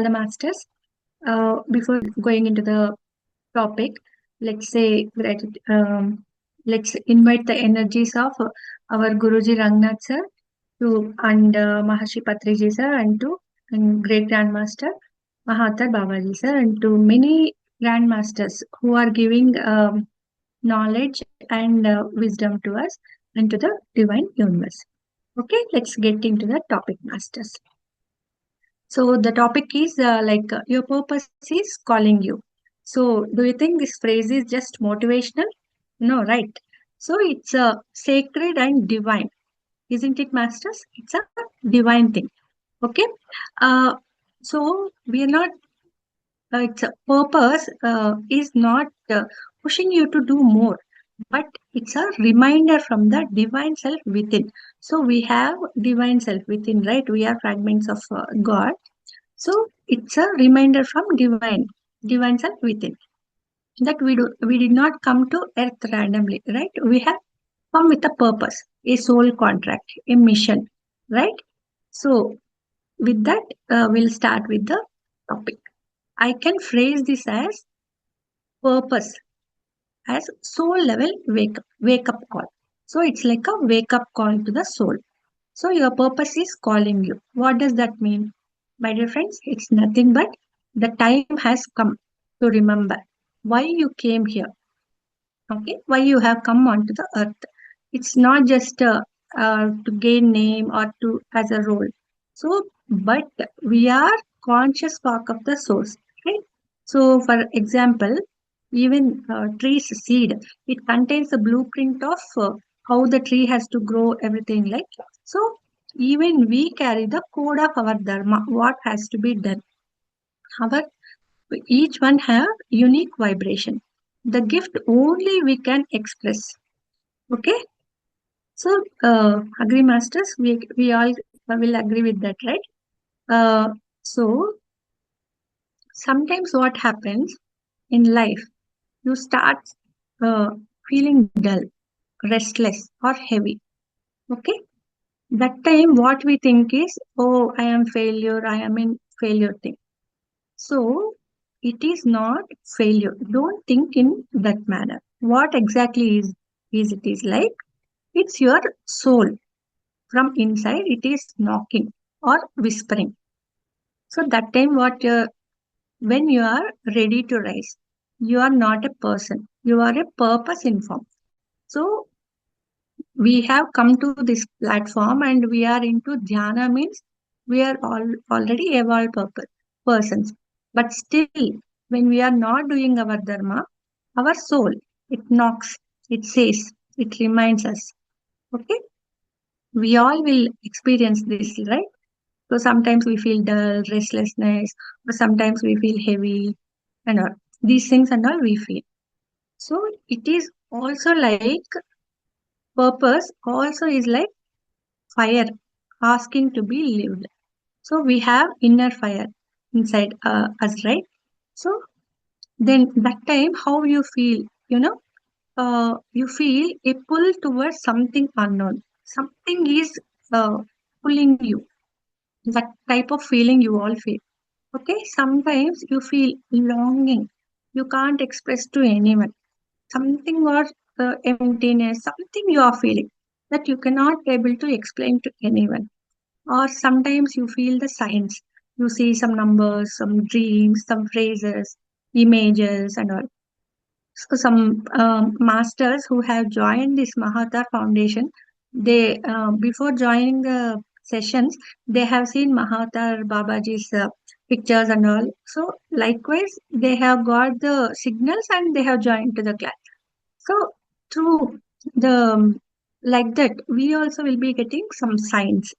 all the masters. Before going into the topic, let's say let's invite the energies of our Guruji Rangnath sir to and Maharshi Patriji sir and great grandmaster Mahavatar Babaji sir and to many grandmasters who are giving knowledge and wisdom to us and to the divine universe. Okay, let's get into the topic, masters. So the topic is your purpose is calling you. So do you think this phrase is just motivational? No, right? So it's a sacred and divine, isn't it, masters? It's a divine thing. Okay. Uh, so we are not. Its purpose is not pushing you to do more, but it's a reminder from the divine self within. So we have divine self within, right? We are fragments of God. So it's a reminder from divine self within that we did not come to earth randomly, right? We have come with a purpose, a soul contract, a mission, right? So with that, we'll start with the topic. I can phrase this as purpose, as soul level wake up call. So it's like a wake up call to the soul. So your purpose is calling you. What does that mean? My dear friends, it's nothing but the time has come to remember why you came here. Okay, why you have come onto the earth. It's not just to gain name or to as a role. So, but we are conscious spark of the source, right? So, for example, even tree's seed, it contains the blueprint of how the tree has to grow, everything like. So, even we carry the code of our dharma, what has to be done. Our each one have unique vibration. The gift only we can express. Okay. So, agree, masters. We all will agree with that, right? So sometimes what happens in life, you start uh, feeling dull, restless, or heavy. Okay. That time, what we think is, oh, I am failure. I am in failure thing. So it is not failure. Don't think in that manner. What exactly is it is like? It's your soul from inside. It is knocking or whispering. So that time, when you are ready to rise, you are not a person. You are a purpose in form. So we have come to this platform and we are into dhyana means we are already evolved persons. But still, when we are not doing our dharma, our soul, it knocks, it says, it reminds us. Okay? We all will experience this, right? So sometimes we feel dull, restlessness, or sometimes we feel heavy, and all. These things and all we feel. So it is also like purpose, also is like fire asking to be lived. So we have inner fire inside us, right? So then that time, how you feel, you feel a pull towards something unknown. Something is pulling you. That type of feeling you all feel. Okay, sometimes you feel longing. You can't express to anyone. Something or emptiness, something you are feeling that you cannot able to explain to anyone. Or sometimes you feel the signs. You see some numbers, some dreams, some phrases, images, and all. So some masters who have joined this Mahavatar Foundation, they before joining the sessions, they have seen Mahavatar Babaji's pictures and all. So likewise, they have got the signals and they have joined to the class. So through the like that, we also will be getting some signs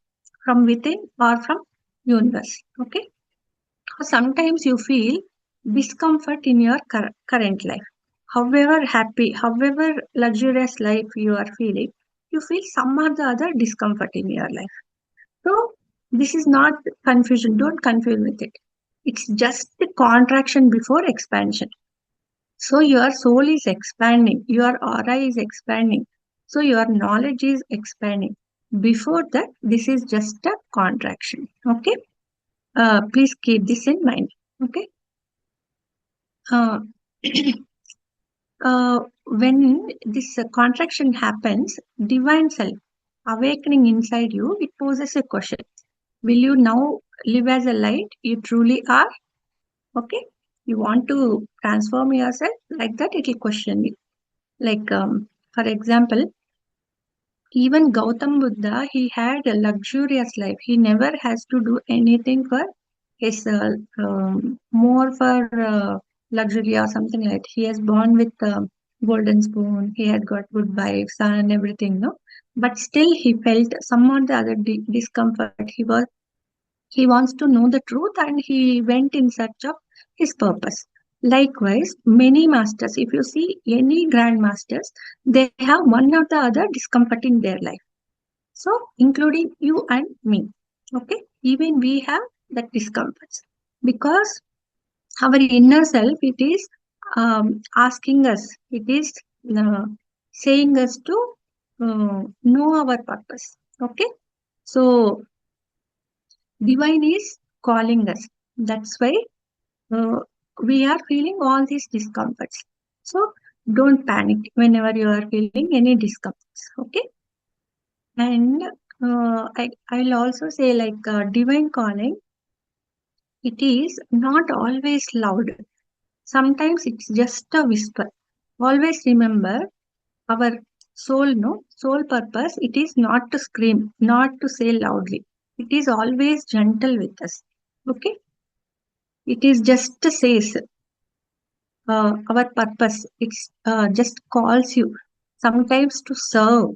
from within or from universe. Okay. Sometimes you feel discomfort in your current life. However happy, however luxurious life you are feeling, you feel some or the other discomfort in your life. So this is not confusion. Don't confuse with it. It's just the contraction before expansion. So your soul is expanding, your aura is expanding, so your knowledge is expanding. Before that, this is just a contraction. Okay. Please keep this in mind. Okay. Uh, when this contraction happens, divine self awakening inside you, it poses a question. Will you now live as a light you truly are? Okay. You want to transform yourself like that, it will question you. Like, for example, even Gautam Buddha, he had a luxurious life. He never has to do anything for his more for luxury or something like that. He has born with a golden spoon. He had got good wives and everything, no. But still, he felt some or the other discomfort. He wants to know the truth, and he went in search of his purpose. Likewise, many masters, if you see any grand masters, they have one or the other discomfort in their life. So, including you and me. Okay, even we have that discomforts because our inner self, it is asking us, it is uh, saying us to know our purpose. Okay, so divine is calling us. That's why uh, we are feeling all these discomforts. So don't panic whenever you are feeling any discomforts. Okay, and I'll also say like divine calling, it is not always loud. Sometimes it's just a whisper. Always remember our soul purpose. It is not to scream, not to say loudly. It is always gentle with us. Okay, it is just says our purpose. It's just calls you sometimes to serve,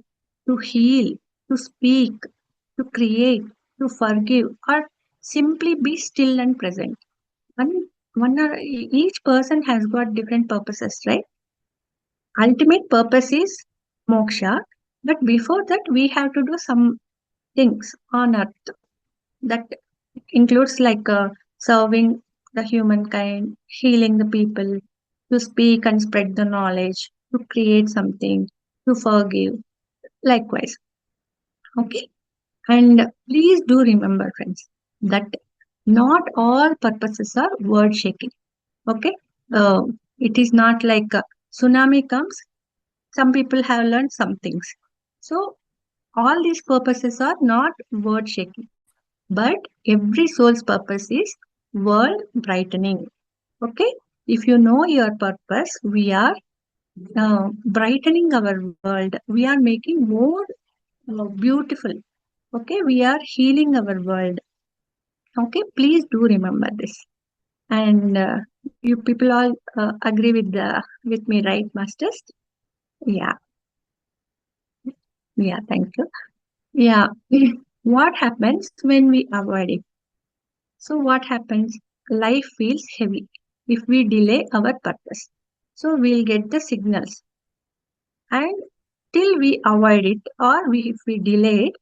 to heal, to speak, to create, to forgive, or simply be still and present. Each person has got different purposes, right? Ultimate purpose is moksha, but before that, we have to do some things on earth that includes like serving the humankind, healing the people, to speak and spread the knowledge, to create something, to forgive. Likewise, okay. And please do remember, friends, that not all purposes are word shaking. Okay, uh, it is not like a tsunami comes. Some people have learned some things. So all these purposes are not word shaking, but every soul's purpose is world brightening. Okay, if you know your purpose, we are brightening our world. We are making more beautiful. Okay, we are healing our world. Okay, please do remember this. And you people all agree with me, right, masters? Yeah, yeah. Thank you. Yeah. What happens when we avoid it? So what happens? Life feels heavy if we delay our purpose. So we'll get the signals, and till we avoid it or if we delay it,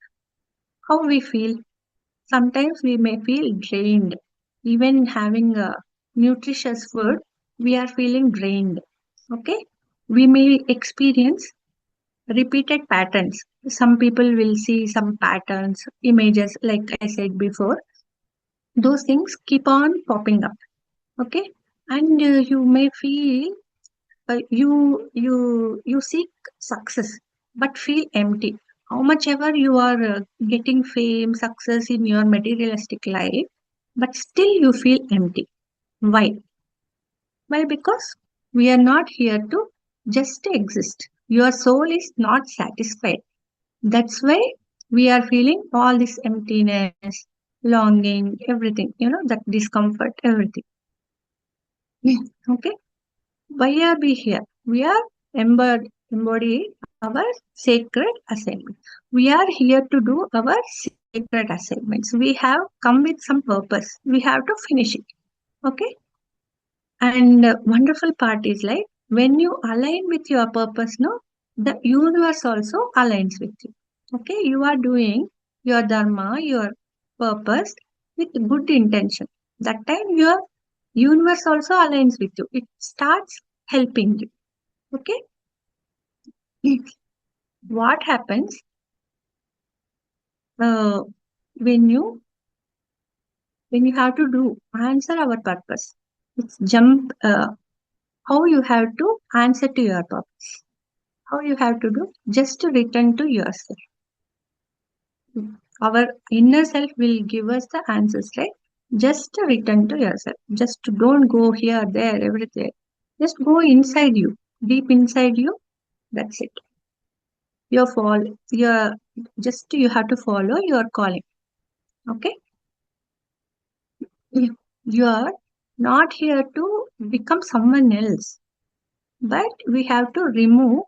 how we feel? Sometimes we may feel drained. Even having a nutritious food, we are feeling drained. Okay? We may experience repeated patterns. Some people will see some patterns, images, like I said before. Those things keep on popping up. Okay? And you may feel you seek success but feel empty. How much ever you are getting fame, success in your materialistic life, but still you feel empty. Why? Because we are not here to just exist. Your soul is not satisfied. That's why we are feeling all this emptiness, longing, everything, that discomfort, everything. Okay, why are we here? We are embody our sacred assignment. We are here to do our sacred assignments. We have come with some purpose. We have to finish it. Okay. And wonderful part is like when you align with your purpose, no, the universe also aligns with you. Okay. You are doing your dharma, your purpose with good intention. That time your universe also aligns with you. It starts helping you. Okay. What happens uh, when you when you have to do answer our purpose. It's jump how you have to answer to your purpose. How you have to do just to return to yourself. Our inner self will give us the answers, right? Just to return to yourself. Just to don't go here, there, everything. Just go inside you, deep inside you. That's it. Your fall. Your just you have to follow your calling. Okay. You are not here to become someone else, but we have to remove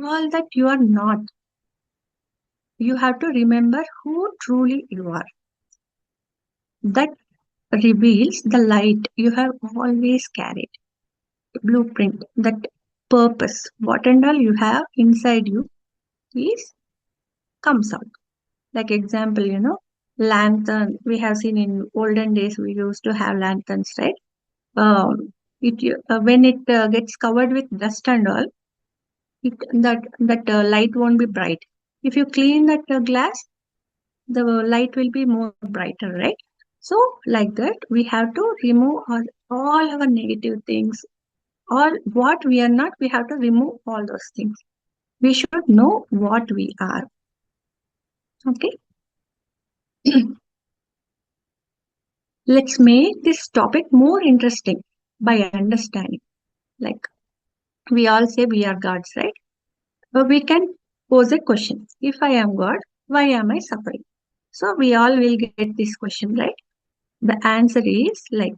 all that you are not. You have to remember who truly you are. That reveals the light you have always carried, the blueprint, that purpose, what and all you have inside you is comes out. Like example, lantern. We have seen in olden days we used to have lanterns, right? When it gets covered with dust and all, that light won't be bright. If you clean that glass, the light will be more brighter, right? So like that, we have to remove all our negative things, or what we are not. We have to remove all those things. We should know what we are. Okay. Let's make this topic more interesting by understanding. Like we all say we are gods, right? But we can pose a question. If I am God, why am I suffering? So we all will get this question, right? The answer is like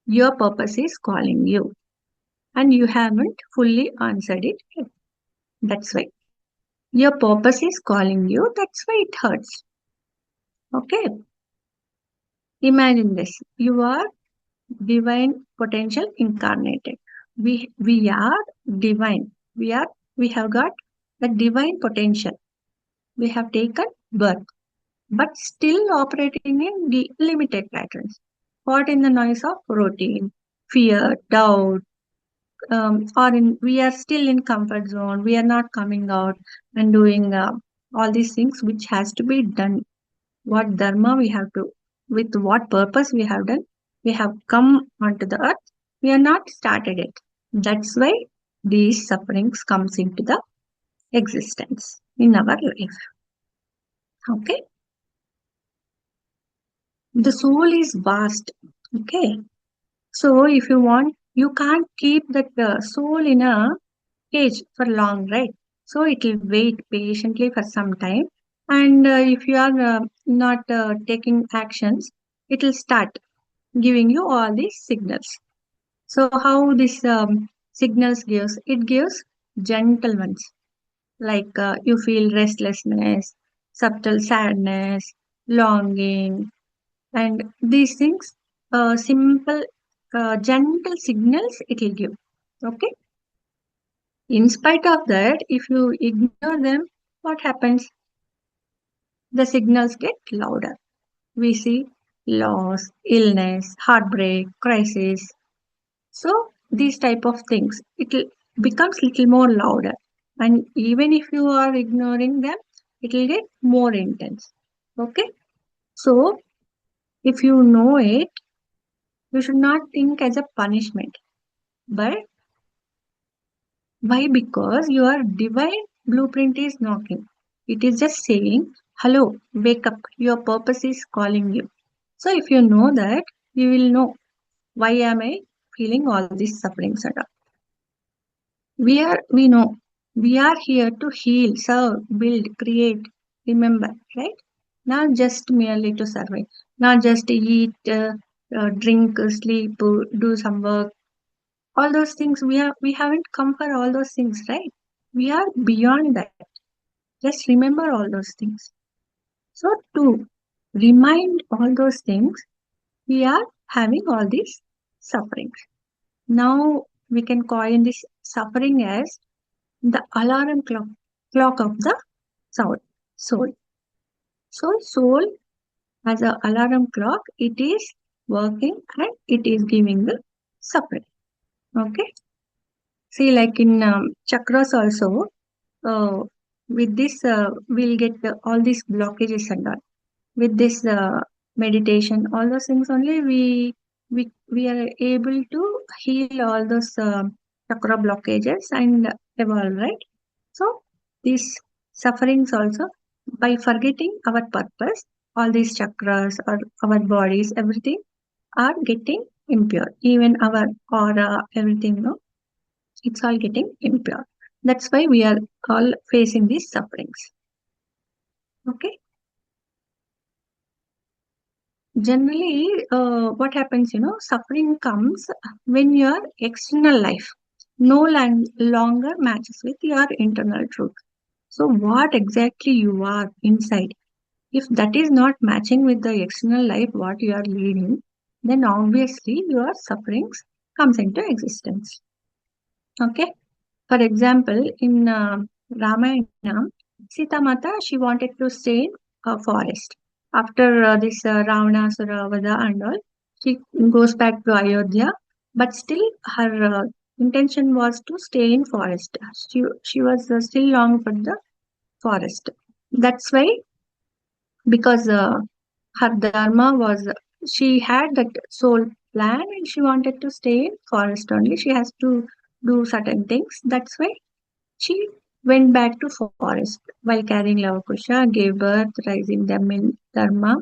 your purpose is calling you and you haven't fully answered it yet. That's why. Your purpose is calling you. That's why it hurts. Okay. Imagine this. You are divine potential incarnated. We are divine. We have got the divine potential. We have taken birth, but still operating in the limited patterns. Caught in the noise of routine, fear, doubt, we are still in comfort zone. We are not coming out and doing all these things which has to be done. What dharma we have to, with what purpose we have done. We have come onto the earth. We are not started it. That's why these sufferings comes into the existence in our life. Okay, the soul is vast. Okay, so if you want, you can't keep that soul in a cage for long, right? So it will wait patiently for some time, and if you are not taking actions, it will start giving you all these signals. So how this signals gives? It gives gentle ones, like you feel restlessness, subtle sadness, longing, and these things, simple, gentle signals it will give. Okay. In spite of that, if you ignore them, what happens? The signals get louder. We see loss, illness, heartbreak, crisis. So these type of things, becomes little more louder. And even if you are ignoring them, it will get more intense. Okay. So if you know it, you should not think as a punishment. But why? Because your divine blueprint is knocking. It is just saying, hello, wake up. Your purpose is calling you. So if you know that, you will know, why am I feeling all these sufferings and all. We know we are here to heal, serve, build, create, remember, right? Not just merely to survive, not just to eat, drink, sleep, do some work. All those things we haven't come for all those things, right? We are beyond that. Just remember all those things. So to remind all those things, we are having all these sufferings. Now we can coin this suffering as the alarm clock of the soul. Soul. So soul as an alarm clock, it is working and it is giving the suffering. Okay. See, like in chakras also, with this we'll get all these blockages and all. With this meditation, all those things only we are able to heal all those chakra blockages and evolve, right? So these sufferings also, by forgetting our purpose, all these chakras or our bodies, everything are getting impure. Even our aura, everything, no, it's all getting impure. That's why we are all facing these sufferings. Okay. Generally, what happens, suffering comes when your external life no longer matches with your internal truth. So, what exactly you are inside, if that is not matching with the external life what you are leading, then obviously your sufferings comes into existence. Okay. For example, in Ramayana, Sita Mata, she wanted to stay in a forest. After this Ravanasura Vada and all, she goes back to Ayodhya, but still her intention was to stay in forest. She was still long for the forest. That's why, because her dharma was, she had that soul plan and she wanted to stay in forest only. She has to do certain things. That's why she went back to forest while carrying Lavakusha, gave birth, raising them in Dharma,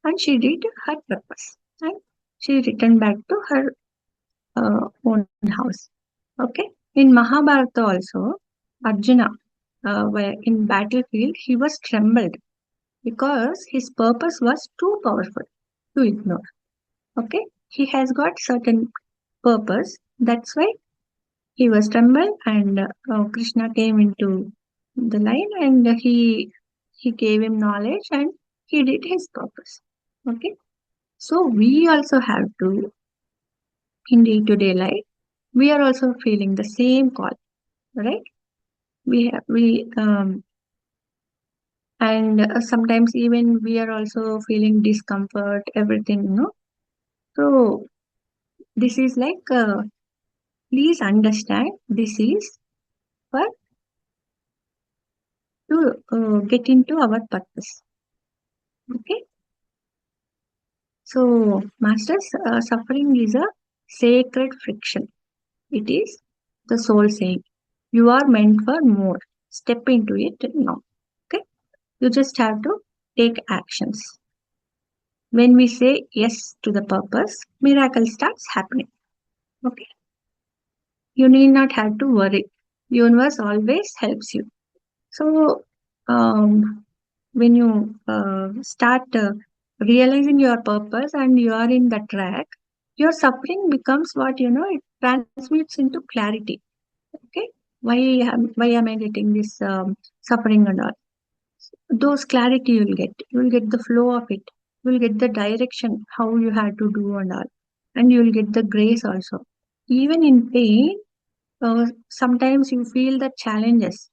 and she did her purpose. And she returned back to her own house. Okay. In Mahabharata also, Arjuna, where in battlefield, he was trembled because his purpose was too powerful to ignore. Okay. He has got certain purpose. That's why he was trembled, and Krishna came into the line, and he gave him knowledge, and he did his purpose. Okay, so we also have to, in day to day life, we are also feeling the same call, right? We and sometimes even we are also feeling discomfort, everything, So this is like, please understand, this is for to get into our purpose. Okay. So, masters, suffering is a sacred friction. It is the soul saying, you are meant for more. Step into it now. Okay. You just have to take actions. When we say yes to the purpose, miracle starts happening. Okay. You need not have to worry. Universe always helps you. So, when you start realizing your purpose and you are in the track, your suffering becomes what it transmits into clarity. Okay, why am I getting this suffering and all? Those clarity you will get the flow of it, you will get the direction how you have to do and all, and you will get the grace also. Even in pain, sometimes you feel the challenges,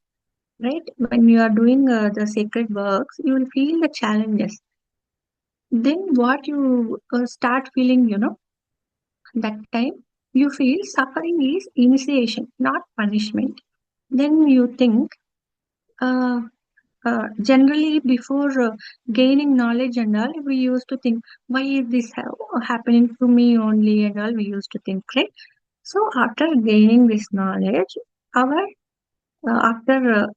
right? When you are doing the sacred works, you will feel the challenges. Then what you start feeling, that time you feel suffering is initiation, not punishment. Then you think, uh, generally before gaining knowledge and all, we used to think, why is this happening to me only and all, we used to think, right? So after gaining this knowledge, our after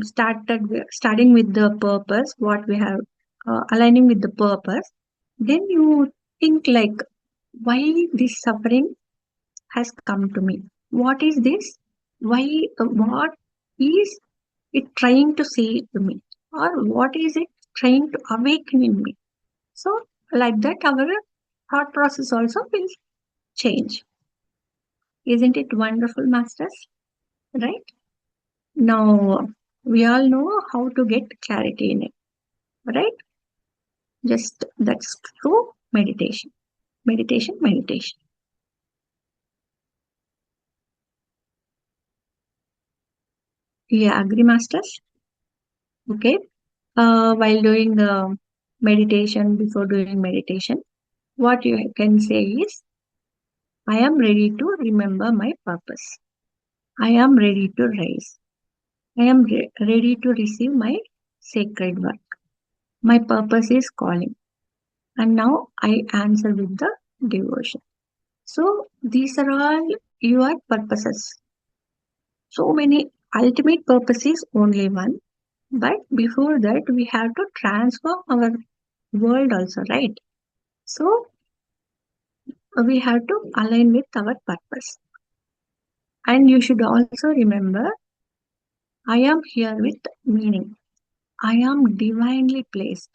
starting with the purpose, what we have aligning with the purpose, then you think like, why this suffering has come to me? What is this? Why? What is it trying to say to me? Or what is it trying to awaken in me? So, like that, our thought process also will change. Isn't it wonderful, masters? Right? Now, we all know how to get clarity in it, right? Just that's through meditation. Meditation, meditation. Yeah, agree, masters? Okay. While doing the meditation, before doing meditation, what you can say is, I am ready to remember my purpose. I am ready to rise. I am ready to receive my sacred work. My purpose is calling. and now I answer with the devotion. So these are all your purposes. So many ultimate purpose is only one, but before that we have to transform our world also, right? So we have to align with our purpose. And you should also remember, I am here with meaning. I am divinely placed.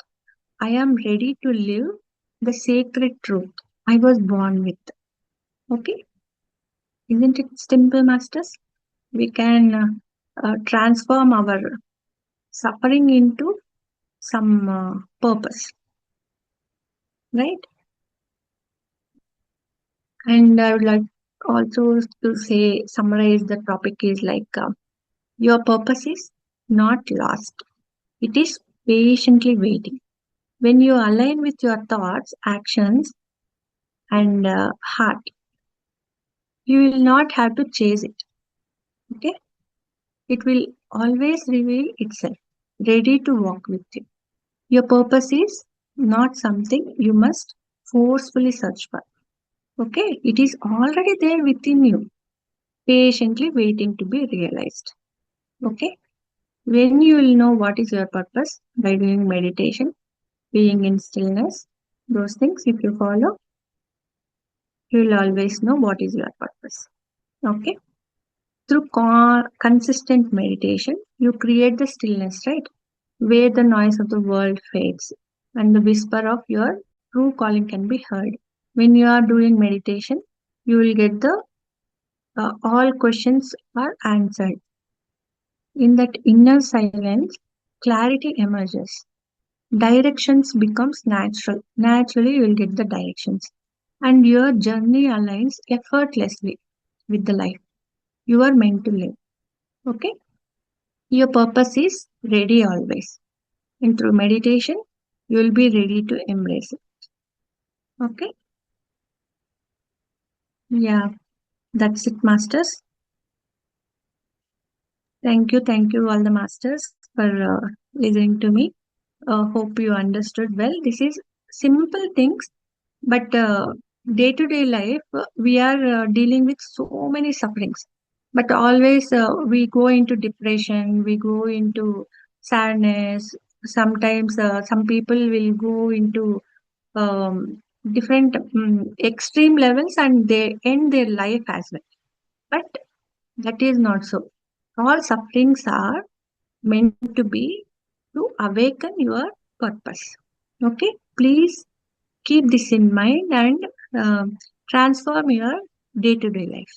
I am ready to live the sacred truth I was born with. Okay? Isn't it simple, masters? We can transform our suffering into some purpose, right? And I would like also to say, summarize the topic is like your purpose is not lost, it is patiently waiting. When you align with your thoughts, actions, and heart, you will not have to chase it. Okay? It will always reveal itself, ready to walk with you. Your purpose is not something you must forcefully search for. Okay? It is already there within you, patiently waiting to be realized. Okay? When you will know what is your purpose by doing meditation, being in stillness, those things, if you follow, you will always know what is your purpose. Okay? Through consistent meditation, you create the stillness, right? Where the noise of the world fades and the whisper of your true calling can be heard. When you are doing meditation, you will get the all questions are answered. In that inner silence, clarity emerges. Directions becomes natural. Naturally, you will get the directions, and your journey aligns effortlessly with the life you are meant to live. Okay, your purpose is ready always, and through meditation, you will be ready to embrace it. Okay, yeah, that's it, masters. Thank you, all the masters, for listening to me. Hope you understood well. This is simple things, but day to day life, we are dealing with so many sufferings. But always we go into depression, we go into sadness. Sometimes some people will go into different extreme levels and they end their life as well. But that is not so. All sufferings are meant to be to awaken your purpose. Okay, please keep this in mind and transform your day to day life.